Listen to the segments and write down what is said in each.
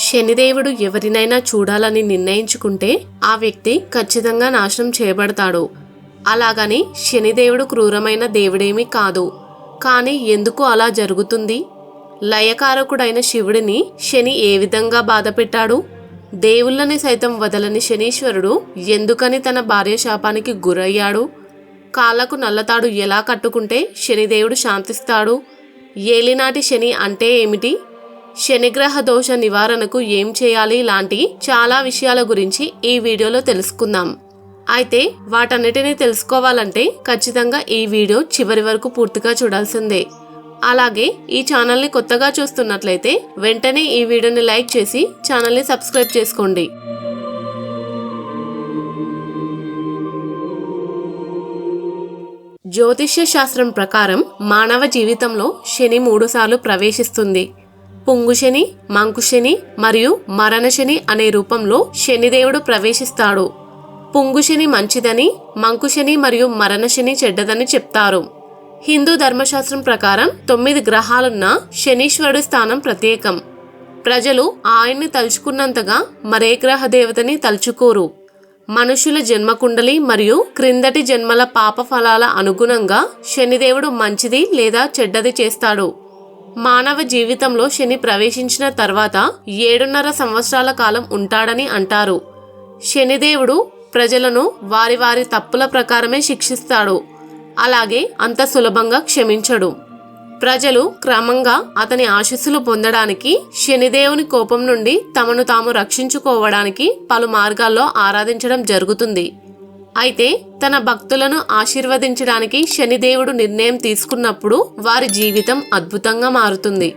శనిదేవుడు ఎవరినైనా చూడాలని నిర్ణయించుకుంటే ఆ వ్యక్తి ఖచ్చితంగా నాశనం చేయబడతాడు. అలాగని శనిదేవుడు క్రూరమైన దేవుడేమీ కాదు. కానీ ఎందుకు అలా జరుగుతుంది? లయకారకుడైన శివుడిని శని ఏ విధంగా బాధపెట్టాడు? దేవుళ్ళని సైతం వదలని శనీశ్వరుడు ఎందుకని తన భార్య శాపానికి గురయ్యాడు? కాళ్లకు నల్లతాడు ఎలా కట్టుకుంటే శనిదేవుడు శాంతిస్తాడు? ఏలినాటి శని అంటే ఏమిటి? శనిగ్రహ దోష నివారణకు ఏం చేయాలి లాంటి చాలా విషయాల గురించి ఈ వీడియోలో తెలుసుకుందాం. అయితే వాటన్నిటినీ తెలుసుకోవాలంటే ఖచ్చితంగా ఈ వీడియో చివరి వరకు పూర్తిగా చూడాల్సిందే. అలాగే ఈ ఛానల్ని కొత్తగా చూస్తున్నట్లయితే వెంటనే ఈ వీడియోని లైక్ చేసి ఛానల్ని సబ్స్క్రైబ్ చేసుకోండి. జ్యోతిష్య శాస్త్రం ప్రకారం మానవ జీవితంలో శని 3 సార్లు ప్రవేశిస్తుంది. పుంగుశని, మంకుశని మరియు మరణశని అనే రూపంలో శనిదేవుడు ప్రవేశిస్తాడు. పుంగుశని మంచిదని, మంకుశని మరియు మరణశని చెడ్డదని చెప్తారు. హిందూ ధర్మశాస్త్రం ప్రకారం 9 గ్రహాలున్న శనీశ్వరుడి స్థానం ప్రత్యేకం. ప్రజలు ఆయన్ని తలుచుకున్నంతగా మరే గ్రహ దేవతని తలుచుకోరు. మనుషుల జన్మకుండలి మరియు క్రిందటి జన్మల పాప ఫలాల అనుగుణంగా శనిదేవుడు మంచిది లేదా చెడ్డది చేస్తాడు. మానవ జీవితంలో శని ప్రవేశించిన తర్వాత 7.5 సంవత్సరాల కాలం ఉంటాడని అంటారు. శనిదేవుడు ప్రజలను వారి వారి తప్పుల ప్రకారమే శిక్షిస్తాడు. అలాగే అంత సులభంగా క్షమించడు. ప్రజలు క్రమంగా అతని ఆశీస్సులు పొందడానికి, శనిదేవుని కోపం నుండి తమను తాము రక్షించుకోవడానికి పలు మార్గాల్లో ఆరాధించడం జరుగుతుంది. అయితే తన భక్తులను ఆశీర్వదించడానికి శనిదేవుడు నిర్ణయం తీసుకున్నప్పుడు వారి జీవితం అద్భుతంగా మారుతుంది.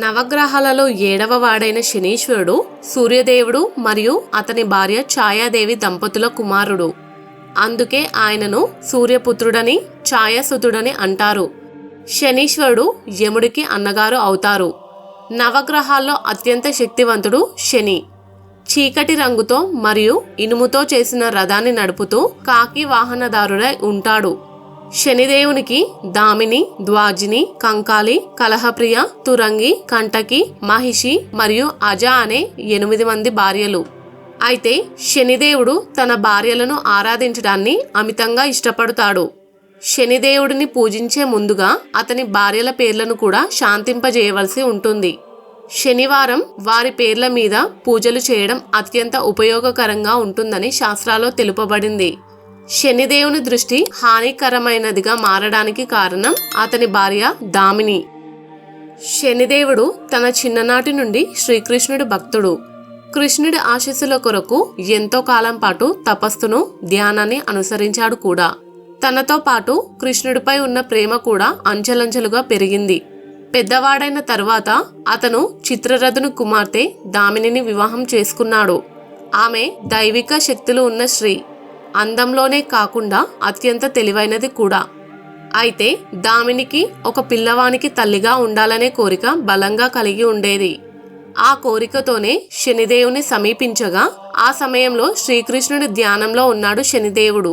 నవగ్రహాలలో 7వ వాడైన శనీశ్వరుడు సూర్యదేవుడు మరియు అతని భార్య ఛాయాదేవి దంపతుల కుమారుడు. అందుకే ఆయనను సూర్యపుత్రుడని, ఛాయాసుతుడని అంటారు. శనీశ్వరుడు యముడికి అన్నగారు అవుతారు. నవగ్రహాల్లో అత్యంత శక్తివంతుడు శని. చీకటి రంగుతో మరియు ఇనుముతో చేసిన రథాన్ని నడుపుతూ కాకి వాహనదారుడై ఉంటాడు. శనిదేవునికి దామిని, ద్వాజిని, కంకాలి, కలహప్రియ, తురంగి, కంటకి, మహిషి మరియు అజ అనే 8 మంది భార్యలు. అయితే శనిదేవుడు తన భార్యలను ఆరాధించడాన్ని అమితంగా ఇష్టపడతాడు. శనిదేవుడిని పూజించే ముందుగా అతని భార్యల పేర్లను కూడా శాంతింపజేయవలసి ఉంటుంది. శనివారం వారి పేర్ల మీద పూజలు చేయడం అత్యంత ఉపయోగకరంగా ఉంటుందని శాస్త్రాల్లో తెలుపబడింది. శనిదేవుని దృష్టి హానికరమైనదిగా మారడానికి కారణం అతని భార్య దామిని. శనిదేవుడు తన చిన్ననాటి నుండి శ్రీకృష్ణుడి భక్తుడు. కృష్ణుడి ఆశీస్సుల కొరకు ఎంతో కాలం పాటు తపస్సును, ధ్యానాన్ని అనుసరించాడు కూడా. తనతో పాటు కృష్ణుడిపై ఉన్న ప్రేమ కూడా అంచెలంచెలుగా పెరిగింది. పెద్దవాడైన తర్వాత అతను చిత్రరథుని కుమార్తె దామినిని వివాహం చేసుకున్నాడు. ఆమె దైవిక శక్తులు ఉన్న స్త్రీ. అందంలోనే కాకుండా అత్యంత తెలివైనది కూడా. అయితే దామినికి ఒక పిల్లవానికి తల్లిగా ఉండాలనే కోరిక బలంగా కలిగి ఉండేది. ఆ కోరికతోనే శనిదేవుని సమీపించగా ఆ సమయంలో శ్రీకృష్ణుడి ధ్యానంలో ఉన్నాడు శనిదేవుడు.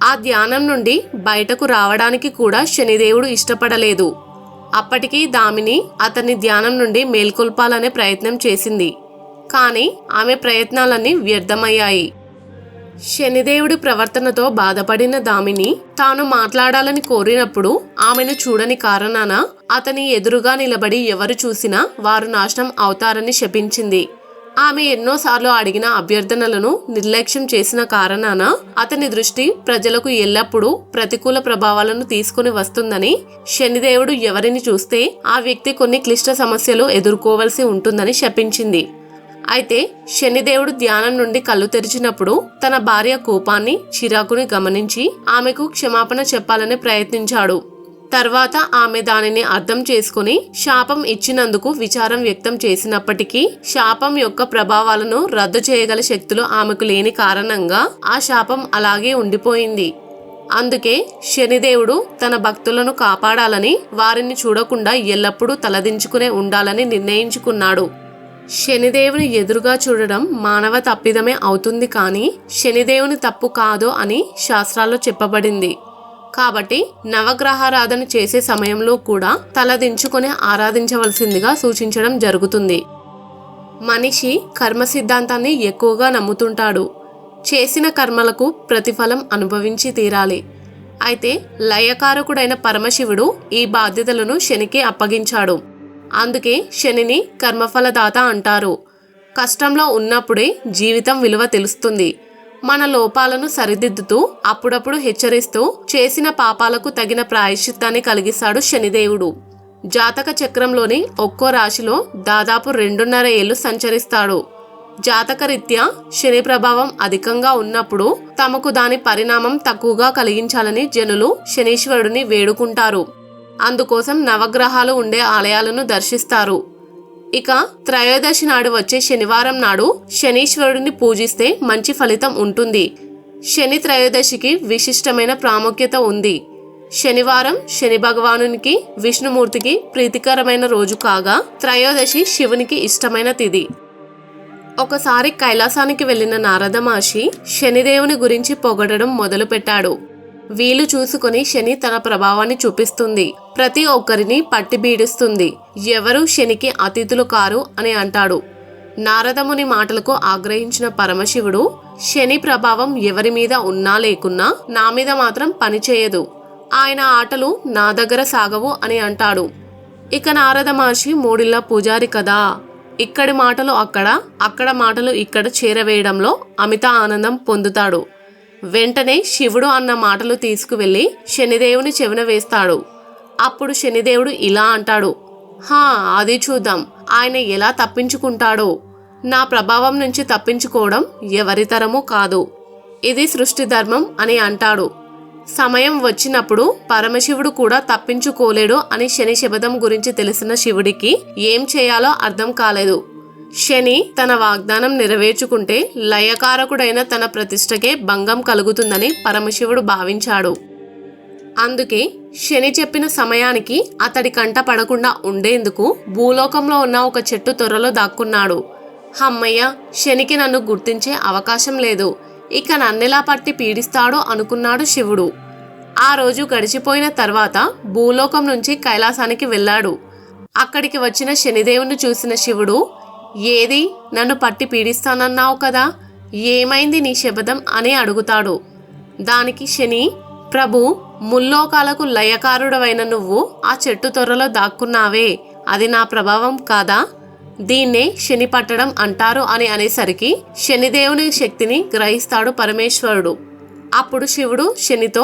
ఆ ధ్యానం నుండి బయటకు రావడానికి కూడా శనిదేవుడు ఇష్టపడలేదు. అప్పటికీ దామిని అతన్ని ధ్యానం నుండి మేల్కొల్పాలనే ప్రయత్నం చేసింది. కానీ ఆమె ప్రయత్నాలన్నీ వ్యర్థమయ్యాయి. శనిదేవుడి ప్రవర్తనతో బాధపడిన దామిని తాను మాట్లాడాలని కోరినప్పుడు ఆమెను చూడని కారణాన అతని ఎదురుగా నిలబడి ఎవరు చూసినా వారు నాశనం అవుతారని శపించింది. ఆమె ఎన్నోసార్లు అడిగిన అభ్యర్థనలను నిర్లక్ష్యం చేసిన కారణాన అతని దృష్టి ప్రజలకు ఎల్లప్పుడూ ప్రతికూల ప్రభావాలను తీసుకుని వస్తుందని, శనిదేవుడు ఎవరిని చూస్తే ఆ వ్యక్తి కొన్ని క్లిష్ట సమస్యలు ఎదుర్కోవలసి ఉంటుందని శపించింది. అయితే శనిదేవుడు ధ్యానం నుండి కళ్ళు తెరిచినప్పుడు తన భార్య కోపాన్ని, చిరాకుని గమనించి ఆమెకు క్షమాపణ చెప్పాలని ప్రయత్నించాడు. తర్వాత ఆమె దానిని అర్థం చేసుకుని శాపం ఇచ్చినందుకు విచారం వ్యక్తం చేసినప్పటికీ శాపం యొక్క ప్రభావాలను రద్దు చేయగల శక్తులు ఆమెకు లేని కారణంగా ఆ శాపం అలాగే ఉండిపోయింది. అందుకే శనిదేవుడు తన భక్తులను కాపాడాలని, వారిని చూడకుండా ఎల్లప్పుడూ తలదించుకునే ఉండాలని నిర్ణయించుకున్నాడు. శనిదేవుని ఎదురుగా చూడడం మానవ తప్పిదమే అవుతుంది, కానీ శనిదేవుని తప్పు కాదు అని శాస్త్రాల్లో చెప్పబడింది. కాబట్టి నవగ్రహారాధన చేసే సమయంలో కూడా తలదించుకొని ఆరాధించవలసిందిగా సూచించడం జరుగుతుంది. మనిషి కర్మ సిద్ధాంతాన్ని ఎక్కువగా నమ్ముతుంటాడు. చేసిన కర్మలకు ప్రతిఫలం అనుభవించి తీరాలి. అయితే లయకారకుడైన పరమశివుడు ఈ బాధ్యతలను శనికి అప్పగించాడు. అందుకే శనిని కర్మఫలదాత అంటారు. కష్టంలో ఉన్నప్పుడే జీవితం విలువ తెలుస్తుంది. మన లోపాలను సరిదిద్దుతూ అప్పుడప్పుడు హెచ్చరిస్తూ చేసిన పాపాలకు తగిన ప్రాయశ్చిత్తాన్ని కలిగిస్తాడు శనిదేవుడు. జాతక చక్రంలోని ఒక్కో రాశిలో దాదాపు 2.5 ఏళ్లు సంచరిస్తాడు. జాతకరీత్యా శని ప్రభావం అధికంగా ఉన్నప్పుడు తమకు దాని పరిణామం తక్కువగా కలిగించాలని జనులు శనీశ్వరుడిని వేడుకుంటారు. అందుకోసం నవగ్రహాలు ఉండే ఆలయాలను దర్శిస్తారు. ఇక త్రయోదశి నాడు వచ్చే శనివారం నాడు శనీశ్వరుడిని పూజిస్తే మంచి ఫలితం ఉంటుంది. శని త్రయోదశికి విశిష్టమైన ప్రాముఖ్యత ఉంది. శనివారం శని భగవానునికి, విష్ణుమూర్తికి ప్రీతికరమైన రోజు కాగా త్రయోదశి శివునికి ఇష్టమైన తిథి. ఒకసారి కైలాసానికి వెళ్లిన నారద మహర్షి శనిదేవుని గురించి పొగడడం మొదలుపెట్టాడు. వీలు చూసుకుని శని తన ప్రభావాన్ని చూపిస్తుంది. ప్రతి ఒక్కరిని పట్టి బీడిస్తుంది. ఎవరు శనికి అతిథులు కారు అని అంటాడు. నారదముని మాటలకు ఆగ్రహించిన పరమశివుడు, శని ప్రభావం ఎవరి మీద ఉన్నా లేకున్నా నా మీద మాత్రం పనిచేయదు. ఆయన ఆటలు నా దగ్గర సాగవు అని అంటాడు. ఇక నారద మహర్షి మూడిళ్ళ పూజారి కదా. ఇక్కడి మాటలు అక్కడ, అక్కడ మాటలు ఇక్కడ చేరవేయడంలో అమిత ఆనందం పొందుతాడు. వెంటనే శివుడు అన్న మాటలు తీసుకువెళ్లి శనిదేవుని చెవిన వేస్తాడు. అప్పుడు శనిదేవుడు ఇలా అంటాడు, అది చూద్దాం ఆయన ఎలా తప్పించుకుంటాడో. నా ప్రభావం నుంచి తప్పించుకోవడం ఎవరితరమూ కాదు. ఇది సృష్టి ధర్మం అని అంటాడు. సమయం వచ్చినప్పుడు పరమశివుడు కూడా తప్పించుకోలేడు అని శని శబదం గురించి తెలిసిన శివుడికి ఏం చేయాలో అర్థం కాలేదు. శని తన వాగ్దానం నెరవేర్చుకుంటే లయకారకుడైన తన ప్రతిష్టకే భంగం కలుగుతుందని పరమశివుడు భావించాడు. అందుకే శని చెప్పిన సమయానికి అతడి కంట పడకుండా ఉండేందుకు భూలోకంలో ఉన్న ఒక చెట్టు తొర్రలో దాక్కున్నాడు. అమ్మయ్య, శనికి నన్ను గుర్తించే అవకాశం లేదు, ఇక నన్నెలా పట్టి పీడిస్తాడో అనుకున్నాడు శివుడు. ఆ రోజు గడిచిపోయిన తర్వాత భూలోకం నుంచి కైలాసానికి వెళ్ళాడు. అక్కడికి వచ్చిన శనిదేవుని చూసిన శివుడు, ఏది నన్ను పట్టి పీడిస్తానన్నావు కదా, ఏమైంది నీ శబదం అని అడుగుతాడు. దానికి శని, ప్రభు, ముల్లోకాలకు లయకారుడవైన నువ్వు ఆ చెట్టు తొర్రలో దాక్కున్నావే, అది నా ప్రభావం కాదా? దీన్నే శని పట్టడం అంటారు అని అనేసరికి శనిదేవుని శక్తిని గ్రహిస్తాడు పరమేశ్వరుడు. అప్పుడు శివుడు శనితో,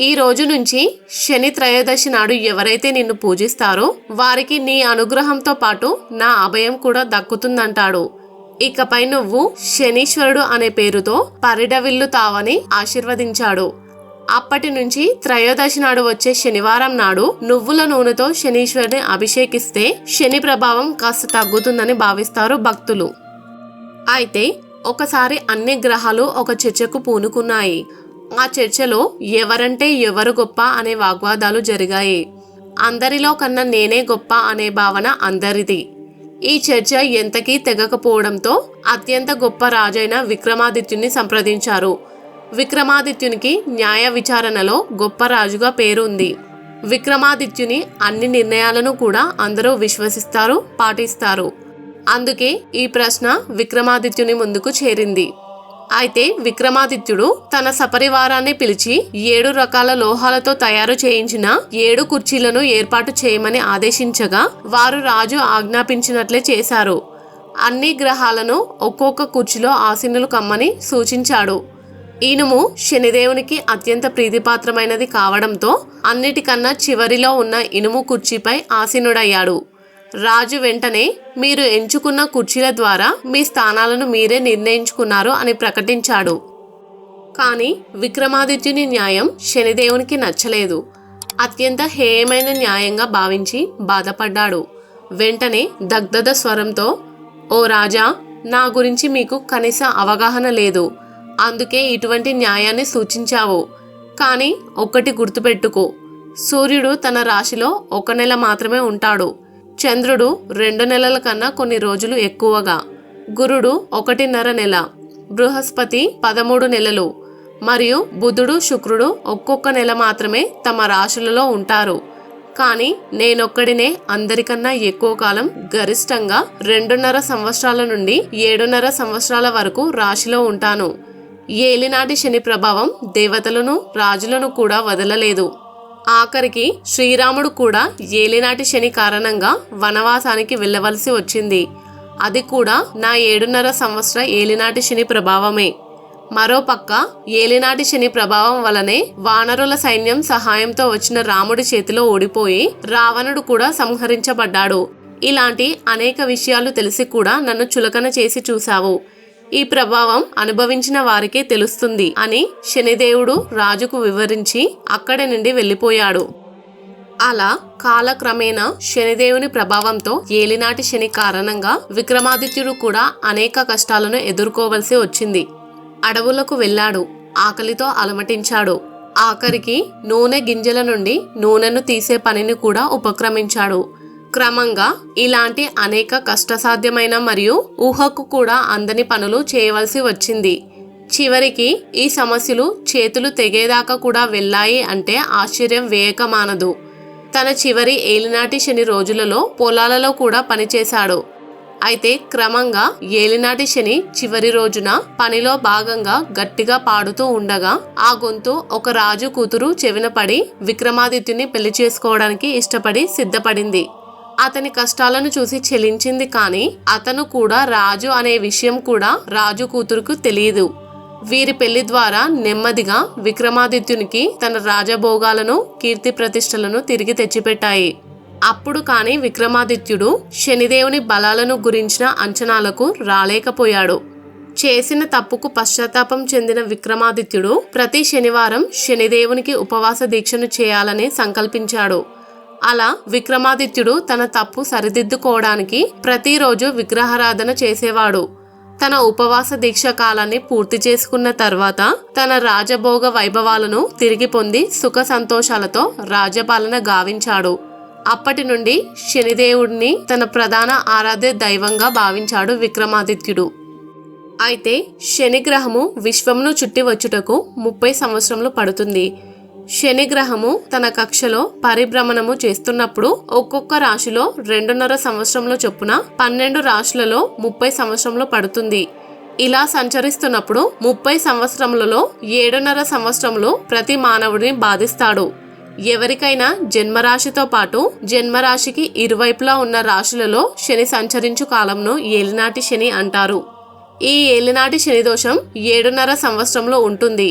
ఈ రోజు నుంచి శని త్రయోదశి నాడు ఎవరైతే నిన్ను పూజిస్తారో వారికి నీ అనుగ్రహంతో పాటు నా అభయం కూడా దక్కుతుందంటాడు. ఇకపై నువ్వు శనీశ్వరుడు అనే పేరుతో పరిడవిల్లుతావని ఆశీర్వదించాడు. అప్పటి నుంచి త్రయోదశి నాడు వచ్చే శనివారం నాడు నువ్వుల నూనెతో శనీశ్వరుని అభిషేకిస్తే శని ప్రభావం కాస్త తగ్గుతుందని భావిస్తారు భక్తులు. అయితే ఒకసారి అన్ని గ్రహాలు ఒక చర్చకు పూనుకున్నాయి. ఆ చర్చలో ఎవరంటే ఎవరు గొప్ప అనే వాగ్వాదాలు జరిగాయి. అందరిలో కన్నా నేనే గొప్ప అనే భావన అందరిది. ఈ చర్చ ఎంతకీ తెగకపోవడంతో అత్యంత గొప్ప రాజైన విక్రమాదిత్యుని సంప్రదించారు. విక్రమాదిత్యునికి న్యాయ విచారణలో గొప్ప రాజుగా పేరుంది. విక్రమాదిత్యుని అన్ని నిర్ణయాలను కూడా అందరూ విశ్వసిస్తారు, పాటిస్తారు. అందుకే ఈ ప్రశ్న విక్రమాదిత్యుని ముందుకు చేరింది. అయితే విక్రమాదిత్యుడు తన సపరివారాన్ని పిలిచి 7 రకాల లోహాలతో తయారు చేయించిన 7 కుర్చీలను ఏర్పాటు చేయమని ఆదేశించగా వారు రాజు ఆజ్ఞాపించినట్లే చేశారు. అన్ని గ్రహాలను ఒక్కొక్క కుర్చీలో ఆసీనులు కమ్మని సూచించాడు. ఇనుము శనిదేవునికి అత్యంత ప్రీతిపాత్రమైనది కావడంతో అన్నిటికన్నా చివరిలో ఉన్న ఇనుము కుర్చీపై ఆసీనుడయ్యాడు. రాజు వెంటనే, మీరు ఎంచుకున్న కుర్చీల ద్వారా మీ స్థానాలను మీరే నిర్ణయించుకున్నారు అని ప్రకటించాడు. కానీ విక్రమాదిత్యుని న్యాయం శనిదేవునికి నచ్చలేదు. అత్యంత హేయమైన న్యాయంగా భావించి బాధపడ్డాడు. వెంటనే దగ్ధద స్వరంతో, ఓ రాజా, నా గురించి మీకు కనీస అవగాహన లేదు, అందుకే ఇటువంటి న్యాయాన్ని సూచించావు. కానీ ఒక్కటి గుర్తుపెట్టుకో, సూర్యుడు తన రాశిలో 1 నెల మాత్రమే ఉంటాడు. చంద్రుడు 2 నెలల కన్నా కొన్ని రోజులు ఎక్కువగా, గురుడు 1.5 నెల, బృహస్పతి 13 నెలలు మరియు బుధుడు, శుక్రుడు ఒక్కొక్క నెల మాత్రమే తమ రాశులలో ఉంటారు. కానీ నేనొక్కడినే అందరికన్నా ఎక్కువ కాలం, గరిష్టంగా 2.5 సంవత్సరాల నుండి 7.5 సంవత్సరాల వరకు రాశిలో ఉంటాను. ఏలినాటి శని ప్రభావం దేవతలను, రాజులను కూడా వదలలేదు. ఆఖరికి శ్రీరాముడు కూడా ఏలినాటి శని కారణంగా వనవాసానికి వెళ్ళవలసి వచ్చింది. అది కూడా నా 7.5 సంవత్సర ఏలినాటి శని ప్రభావమే. మరోపక్క ఏలినాటి శని ప్రభావం వలనే వానరుల సైన్యం సహాయంతో వచ్చిన రాముడి చేతిలో ఓడిపోయి రావణుడు కూడా సంహరించబడ్డాడు. ఇలాంటి అనేక విషయాలు తెలిసి కూడా నన్ను చులకన చేసి చూశావు. ఈ ప్రభావం అనుభవించిన వారికే తెలుస్తుంది అని శనిదేవుడు రాజుకు వివరించి అక్కడి నుండి వెళ్ళిపోయాడు. అలా కాలక్రమేణా శనిదేవుని ప్రభావంతో ఏలినాటి శని కారణంగా విక్రమాదిత్యుడు కూడా అనేక కష్టాలను ఎదుర్కోవలసి వచ్చింది. అడవులకు వెళ్ళాడు, ఆకలితో అలమటించాడు. ఆఖరికి నూనె గింజల నుండి నూనెను తీసే పనిని కూడా ఉపక్రమించాడు. క్రమంగా ఇలాంటి అనేక కష్టసాధ్యమైన మరియు ఊహకు కూడా అందని పనులు చేయవలసి వచ్చింది. చివరికి ఈ సమస్యలు చేతులు తెగేదాకా కూడా వెళ్ళాయి అంటే ఆశ్చర్యం వేయకమానదు. తన చివరి ఏలినాటి శని రోజులలో పొలాలలో కూడా పనిచేశాడు. అయితే క్రమంగా ఏలినాటి శని చివరి రోజున పనిలో భాగంగా గట్టిగా పాడుతూ ఉండగా ఆ గొంతు ఒక రాజు కూతురు చెవిన పడి విక్రమాదిత్యుని పెళ్లి చేసుకోవడానికి ఇష్టపడి సిద్ధపడింది. అతని కష్టాలను చూసి చెలించింది. కానీ అతను కూడా రాజు అనే విషయం కూడా రాజు కూతురుకు తెలియదు. వీరి పెళ్లి ద్వారా నెమ్మదిగా విక్రమాదిత్యునికి తన రాజభోగాలను, కీర్తి ప్రతిష్టలను తిరిగి తెచ్చిపెట్టాయి. అప్పుడు కానీ విక్రమాదిత్యుడు శనిదేవుని బలాలను గురించిన అంచనాలకు రాలేకపోయాడు. చేసిన తప్పుకు పశ్చాత్తాపం చెందిన విక్రమాదిత్యుడు ప్రతి శనివారం శనిదేవునికి ఉపవాస దీక్షను చేయాలని సంకల్పించాడు. అలా విక్రమాదిత్యుడు తన తప్పు సరిదిద్దుకోవడానికి ప్రతిరోజు విగ్రహారాధన చేసేవాడు. తన ఉపవాస దీక్ష కాలాన్ని పూర్తి చేసుకున్న తర్వాత తన రాజభోగ వైభవాలను తిరిగి పొంది సుఖ సంతోషాలతో రాజ్యపాలన గావించాడు. అప్పటి నుండి శనిదేవుడిని తన ప్రధాన ఆరాధ్య దైవంగా భావించాడు విక్రమాదిత్యుడు. అయితే శనిగ్రహము విశ్వమును చుట్టి వచ్చుటకు 30 సంవత్సరములు పడుతుంది. శనిగ్రహము తన కక్షలో పరిభ్రమణము చేస్తున్నప్పుడు ఒక్కొక్క రాశిలో 2.5 సంవత్సరంలో చొప్పున 12 రాశులలో 30 సంవత్సరంలో పడుతుంది. ఇలా సంచరిస్తున్నప్పుడు 30 సంవత్సరములలో 7.5 సంవత్సరములు ప్రతి మానవుడిని బాధిస్తాడు. ఎవరికైనా జన్మరాశితో పాటు జన్మరాశికి ఇరువైపులా ఉన్న రాశులలో శని సంచరించు కాలంను ఏలినాటి శని అంటారు. ఈ ఏలినాటి శని దోషం 7.5 సంవత్సరంలో ఉంటుంది.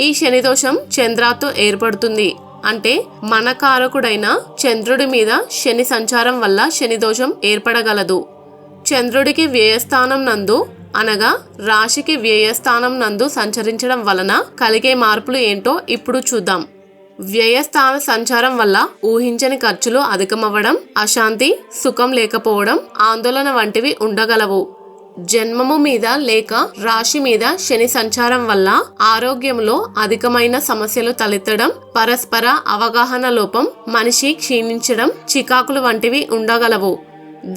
ఈ శని దోషం చంద్రాతో ఏర్పడుతుంది. అంటే మన కారకుడైన చంద్రుడి మీద శని సంచారం వల్ల శని దోషం ఏర్పడగలదు. చంద్రుడికి వ్యయస్థానం నందు అనగా రాశికి వ్యయస్థానం నందు సంచరించడం వలన కలిగే మార్పులు ఏంటో ఇప్పుడు చూద్దాం. వ్యయస్థాన సంచారం వల్ల ఊహించని ఖర్చులు అధికమవ్వడం, అశాంతి, సుఖం లేకపోవడం, ఆందోళన వంటివి ఉండగలవు. జన్మము మీద లేక రాశి మీద శని సంచారం వల్ల ఆరోగ్యంలో అధికమైన సమస్యలు తలెత్తడం, పరస్పర అవగాహన లోపం, మనిషి క్షీణించడం, చికాకులు వంటివి ఉండగలవు.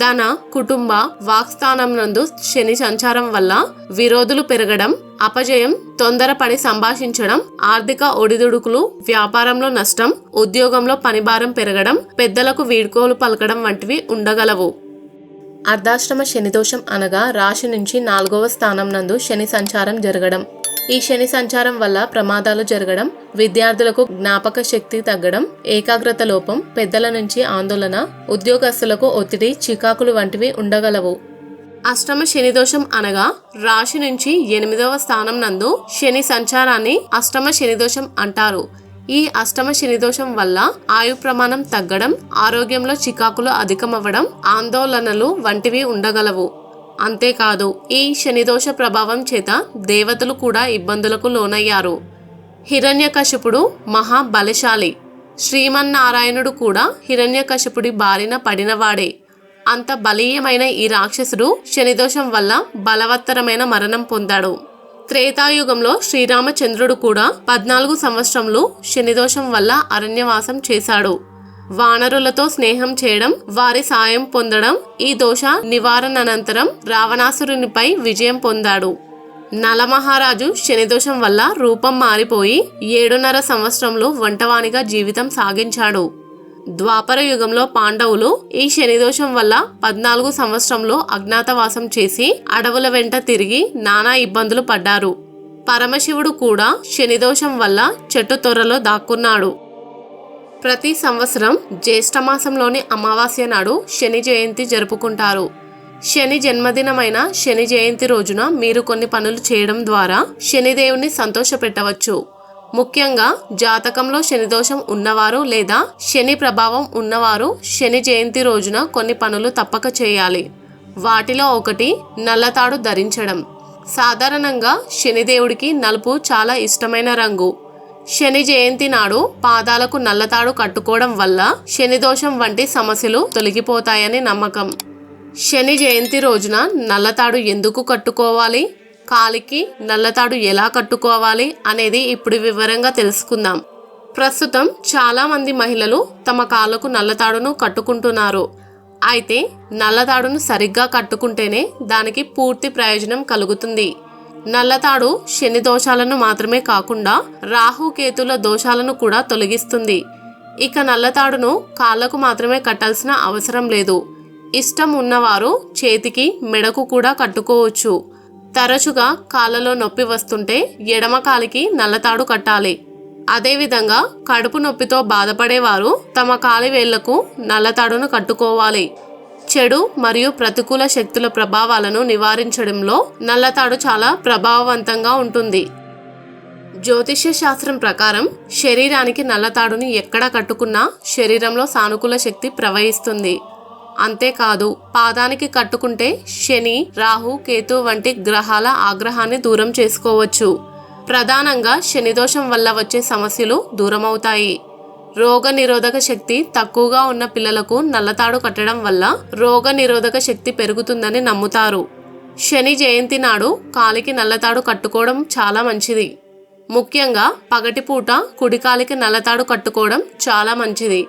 ధన, కుటుంబ, వాక్స్థానం నందు శని సంచారం వల్ల విరోధులు పెరగడం, అపజయం, తొందరపడి సంభాషించడం, ఆర్థిక ఒడిదుడుకులు, వ్యాపారంలో నష్టం, ఉద్యోగంలో పనిభారం పెరగడం, పెద్దలకు వీడ్కోలు పలకడం వంటివి ఉండగలవు. అర్ధాష్టమ శనిదోషం అనగా రాశి నుంచి 4వ స్థానం నందు శని సంచారం జరగడం. ఈ శని సంచారం వల్ల ప్రమాదాలు జరగడం, విద్యార్థులకు జ్ఞాపక శక్తి తగ్గడం, ఏకాగ్రత లోపం, పెద్దల నుంచి ఆందోళన, ఉద్యోగస్తులకు ఒత్తిడి, చికాకులు వంటివి ఉండగలవు. అష్టమ శనిదోషం అనగా రాశి నుంచి 8వ స్థానం నందు శని సంచారాన్ని అష్టమ శనిదోషం అంటారు. ఈ అష్టమ శనిదోషం వల్ల ఆయు ప్రమాణం తగ్గడం, ఆరోగ్యంలో చికాకులు అధికమవ్వడం, ఆందోళనలు వంటివి ఉండగలవు. అంతేకాదు ఈ శనిదోష ప్రభావం చేత దేవతలు కూడా ఇబ్బందులకు లోనయ్యారు. హిరణ్యకశిపుడు మహాబలశాలి. శ్రీమన్నారాయణుడు కూడా హిరణ్యకశిపుడి బారిన పడినవాడే. అంత బలీయమైన ఈ రాక్షసుడు శనిదోషం వల్ల బలవత్తరమైన మరణం పొందాడు. త్రేతాయుగంలో శ్రీరామచంద్రుడు కూడా 14 సంవత్సరములు శనిదోషం వల్ల అరణ్యవాసం చేశాడు. వానరులతో స్నేహం చేయడం, వారి సాయం పొందడం, ఈ దోష నివారణ అనంతరం రావణాసురునిపై విజయం పొందాడు. నలమహారాజు శనిదోషం వల్ల రూపం మారిపోయి 7.5 సంవత్సరంలో వంటవానిగా జీవితం సాగించాడు. ద్వాపర యుగంలో పాండవులు ఈ శనిదోషం వల్ల 14 సంవత్సరంలో అజ్ఞాతవాసం చేసి అడవుల వెంట తిరిగి నానా ఇబ్బందులు పడ్డారు. పరమశివుడు కూడా శనిదోషం వల్ల చెట్టు తొర్రలో దాక్కున్నాడు. ప్రతి సంవత్సరం జ్యేష్ఠమాసంలోని అమావాస్య నాడు శని జయంతి జరుపుకుంటారు. శని జన్మదినమైన శని జయంతి రోజున మీరు కొన్ని పనులు చేయడం ద్వారా శనిదేవుని సంతోషపెట్టవచ్చు. ముఖ్యంగా జాతకంలో శనిదోషం ఉన్నవారు లేదా శని ప్రభావం ఉన్నవారు శని జయంతి రోజున కొన్ని పనులు తప్పక చేయాలి. వాటిలో ఒకటి నల్లతాడు ధరించడం. సాధారణంగా శనిదేవుడికి నలుపు చాలా ఇష్టమైన రంగు. శని జయంతి నాడు పాదాలకు నల్లతాడు కట్టుకోవడం వల్ల శనిదోషం వంటి సమస్యలు తొలగిపోతాయని నమ్మకం. శని జయంతి రోజున నల్లతాడు ఎందుకు కట్టుకోవాలి, కాలికి నల్లతాడు ఎలా కట్టుకోవాలి అనేది ఇప్పుడు వివరంగా తెలుసుకుందాం. ప్రస్తుతం చాలా మంది మహిళలు తమ కాళ్ళకు నల్లతాడును కట్టుకుంటున్నారు. అయితే నల్లతాడును సరిగ్గా కట్టుకుంటేనే దానికి పూర్తి ప్రయోజనం కలుగుతుంది. నల్లతాడు శని దోషాలను మాత్రమే కాకుండా రాహుకేతుల దోషాలను కూడా తొలగిస్తుంది. ఇక నల్లతాడును కాళ్ళకు మాత్రమే కట్టాల్సిన అవసరం లేదు. ఇష్టం ఉన్నవారు చేతికి, మెడకు కూడా కట్టుకోవచ్చు. తరచుగా కాళ్ళలో నొప్పి వస్తుంటే ఎడమ కాలికి నల్లతాడు కట్టాలి. అదేవిధంగా కడుపు నొప్పితో బాధపడేవారు తమ కాలి వేళ్లకు నల్లతాడును కట్టుకోవాలి. చెడు మరియు ప్రతికూల శక్తుల ప్రభావాలను నివారించడంలో నల్లతాడు చాలా ప్రభావవంతంగా ఉంటుంది. జ్యోతిష్య శాస్త్రం ప్రకారం శరీరానికి నల్లతాడుని ఎక్కడ కట్టుకున్నా శరీరంలో సానుకూల శక్తి ప్రవహిస్తుంది. అంతేకాదు, పాదానికి కట్టుకుంటే శని, రాహు, కేతు వంటి గ్రహాల ఆగ్రహాన్ని దూరం చేసుకోవచ్చు. ప్రధానంగా శనిదోషం వల్ల వచ్చే సమస్యలు దూరమవుతాయి. రోగ నిరోధక శక్తి తక్కువగా ఉన్న పిల్లలకు నల్లతాడు కట్టడం వల్ల రోగ నిరోధక శక్తి పెరుగుతుందని నమ్ముతారు. శని జయంతి నాడు కాలికి నల్లతాడు కట్టుకోవడం చాలా మంచిది. ముఖ్యంగా పగటిపూట కుడి కాలికి నల్లతాడు కట్టుకోవడం చాలా మంచిది.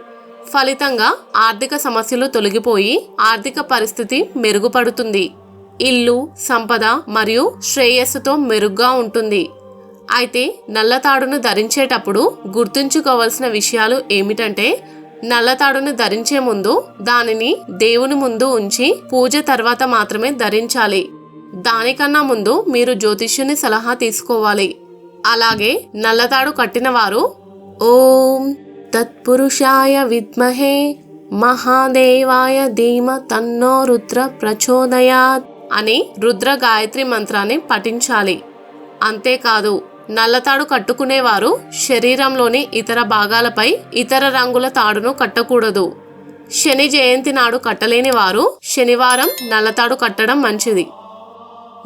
ఫలితంగా ఆర్థిక సమస్యలు తొలగిపోయి ఆర్థిక పరిస్థితి మెరుగుపడుతుంది. ఇల్లు, సంపద మరియు శ్రేయస్సుతో మెరుగ్గా ఉంటుంది. అయితే నల్లతాడును ధరించేటప్పుడు గుర్తుంచుకోవాల్సిన విషయాలు ఏమిటంటే, నల్లతాడును ధరించే ముందు దానిని దేవుని ముందు ఉంచి పూజ తర్వాత మాత్రమే ధరించాలి. దానికన్నా ముందు మీరు జ్యోతిష్యుని సలహా తీసుకోవాలి. అలాగే నల్లతాడు కట్టిన వారు ఓం తత్పురుషాయ విద్మహే మహాదేవాయ ధీమ తన్నో రుద్ర ప్రచోదయాత్ అని రుద్ర గాయత్రి మంత్రాన్ని పఠించాలి. అంతేకాదు, నల్లతాడు కట్టుకునేవారు శరీరంలోని ఇతర భాగాలపై ఇతర రంగుల తాడును కట్టకూడదు. శని జయంతి నాడు కట్టలేని వారు శనివారం నల్లతాడు కట్టడం మంచిది.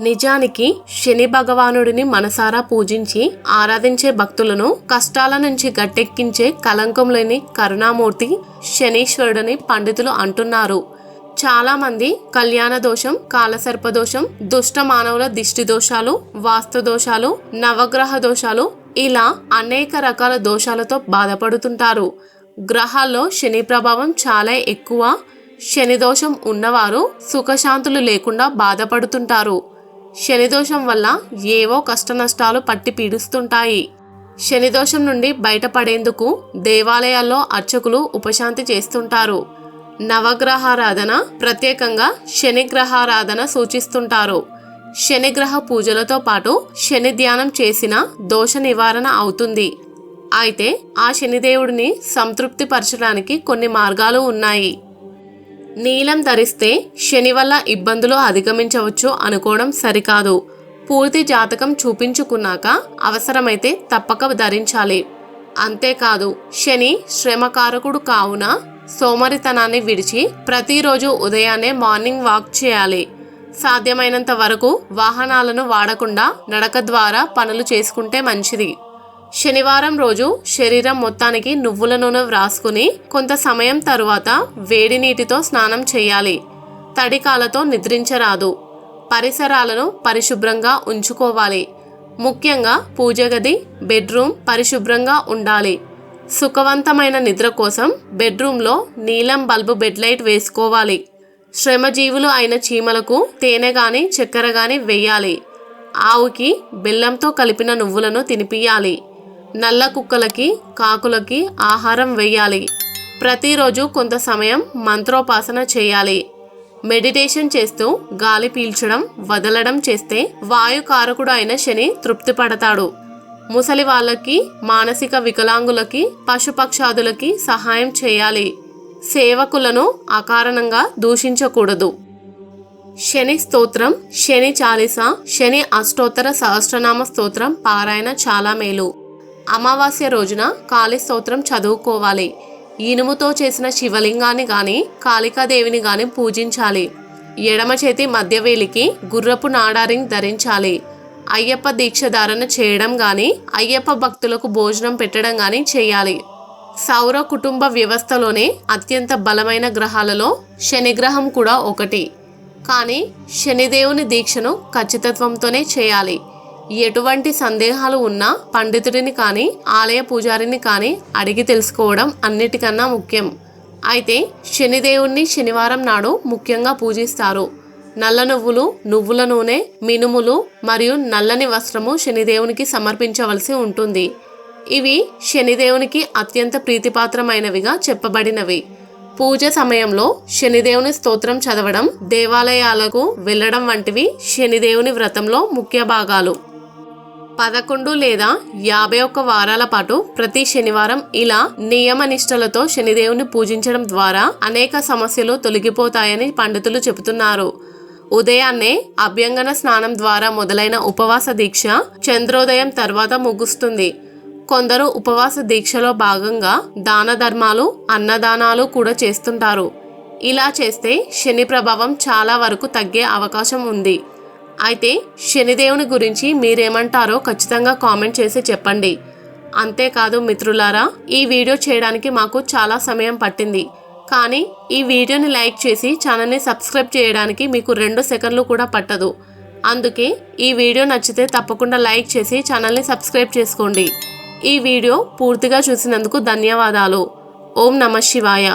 నిజానికి శని భగవానుడిని మనసారా పూజించి ఆరాధించే భక్తులను కష్టాల నుంచి గట్టెక్కించే కలంకం లేని కరుణామూర్తి శనీశ్వరుడని పండితులు అంటున్నారు. చాలా మంది కళ్యాణ దోషం, కాలసర్పదోషం, దుష్ట మానవుల దిష్టి దోషాలు, వాస్తు దోషాలు, నవగ్రహ దోషాలు ఇలా అనేక రకాల దోషాలతో బాధపడుతుంటారు. గ్రహాల్లో శని ప్రభావం చాలా ఎక్కువ. శని దోషం ఉన్నవారు సుఖశాంతులు లేకుండా బాధపడుతుంటారు. శనిదోషం వల్ల ఏవో కష్ట నష్టాలు పట్టి పీడిస్తుంటాయి. శనిదోషం నుండి బయటపడేందుకు దేవాలయాల్లో అర్చకులు ఉపశాంతి చేస్తుంటారు. నవగ్రహారాధన, ప్రత్యేకంగా శనిగ్రహారాధన సూచిస్తుంటారు. శనిగ్రహ పూజలతో పాటు శని ధ్యానం చేసిన దోష నివారణ అవుతుంది. అయితే ఆ శనిదేవుడిని సంతృప్తి పరచడానికి కొన్ని మార్గాలు ఉన్నాయి. నీలం ధరిస్తే శని వల్ల ఇబ్బందులు అధిగమించవచ్చు అనుకోవడం సరికాదు. పూర్తి జాతకం చూపించుకున్నాక అవసరమైతే తప్పక ధరించాలి. అంతేకాదు, శని శ్రమకారకుడు కావున సోమరితనాన్ని విడిచి ప్రతిరోజు ఉదయాన్నే మార్నింగ్ వాక్ చేయాలి. సాధ్యమైనంత వరకు వాహనాలను వాడకుండా నడక ద్వారా పనులు చేసుకుంటే మంచిది. శనివారం రోజు శరీరం మొత్తానికి నువ్వుల నూనె వ్రాసుకుని కొంత సమయం తరువాత వేడి నీటితో స్నానం చేయాలి. తడికాలతో నిద్రించరాదు. పరిసరాలను పరిశుభ్రంగా ఉంచుకోవాలి. ముఖ్యంగా పూజ గది, బెడ్రూమ్ పరిశుభ్రంగా ఉండాలి. సుఖవంతమైన నిద్ర కోసం బెడ్రూమ్లో నీలం బల్బు బెడ్ లైట్ వేసుకోవాలి. శ్రమజీవులు అయిన చీమలకు తేనె గాని చక్కెర గాని వేయాలి. ఆవుకి బెల్లంతో కలిపిన నువ్వులను తినిపియాలి. నల్ల కుక్కలకి, కాకులకి ఆహారం వేయాలి. ప్రతిరోజు కొంత సమయం మంత్రోపాసన చేయాలి. మెడిటేషన్ చేస్తూ గాలి పీల్చడం వదలడం చేస్తే వాయుకారకుడు అయిన శని తృప్తి పడతాడు. ముసలి వాళ్ళకి, మానసిక వికలాంగులకి, పశుపక్షాదులకి సహాయం చేయాలి. సేవకులను అకారణంగా దూషించకూడదు. శని స్తోత్రం, శని చాలీసా, శని అష్టోత్తర సహస్రనామ స్తోత్రం పారాయణ చాలా మేలు. అమావాస్య రోజున కాళీ స్తోత్రం చదువుకోవాలి. ఇనుముతో చేసిన శివలింగాన్ని గాని కాళికాదేవిని గాని పూజించాలి. ఎడమ చేతి మధ్యవేలికి గుర్రపు నాడారింగ్ ధరించాలి. అయ్యప్ప దీక్ష ధారణ చేయడం గాని అయ్యప్ప భక్తులకు భోజనం పెట్టడం గాని చేయాలి. సౌర కుటుంబ వ్యవస్థలోనే అత్యంత బలమైన గ్రహాలలో శనిగ్రహం కూడా ఒకటి. కానీ శనిదేవుని దీక్షను ఖచ్చితత్వంతోనే చేయాలి. ఎటువంటి సందేహాలు ఉన్నా పండితుడిని కానీ ఆలయ పూజారిని కానీ అడిగి తెలుసుకోవడం అన్నిటికన్నా ముఖ్యం. అయితే శనిదేవుణ్ణి శనివారం నాడు ముఖ్యంగా పూజిస్తారు. నల్ల నువ్వులు, నువ్వుల నూనె, మినుములు మరియు నల్లని వస్త్రము శనిదేవునికి సమర్పించవలసి ఉంటుంది. ఇవి శనిదేవునికి అత్యంత ప్రీతిపాత్రమైనవిగా చెప్పబడినవి. పూజ సమయంలో శనిదేవుని స్తోత్రం చదవడం, దేవాలయాలకు వెళ్ళడం వంటివి శనిదేవుని వ్రతంలో ముఖ్య భాగాలు. 11 లేదా 51 వారాల పాటు ప్రతి శనివారం ఇలా నియమనిష్టలతో శనిదేవుని పూజించడం ద్వారా అనేక సమస్యలు తొలగిపోతాయని పండితులు చెబుతున్నారు. ఉదయాన్నే అభ్యంగన స్నానం ద్వారా మొదలైన ఉపవాస దీక్ష చంద్రోదయం తర్వాత ముగుస్తుంది. కొందరు ఉపవాస దీక్షలో భాగంగా దాన ధర్మాలు, అన్నదానాలు కూడా చేస్తుంటారు. ఇలా చేస్తే శని ప్రభావం చాలా వరకు తగ్గే అవకాశం ఉంది. అయితే శనిదేవుని గురించి మీరేమంటారో ఖచ్చితంగా కామెంట్ చేసి చెప్పండి. అంతేకాదు మిత్రులారా, ఈ వీడియో చేయడానికి మాకు చాలా సమయం పట్టింది. కానీ ఈ వీడియోని లైక్ చేసి ఛానల్ని సబ్స్క్రైబ్ చేయడానికి మీకు 2 సెకండ్లు కూడా పట్టదు. అందుకే ఈ వీడియో నచ్చితే తప్పకుండా లైక్ చేసి ఛానల్ని సబ్స్క్రైబ్ చేసుకోండి. ఈ వీడియో పూర్తిగా చూసినందుకు ధన్యవాదాలు. ఓం నమః శివాయ.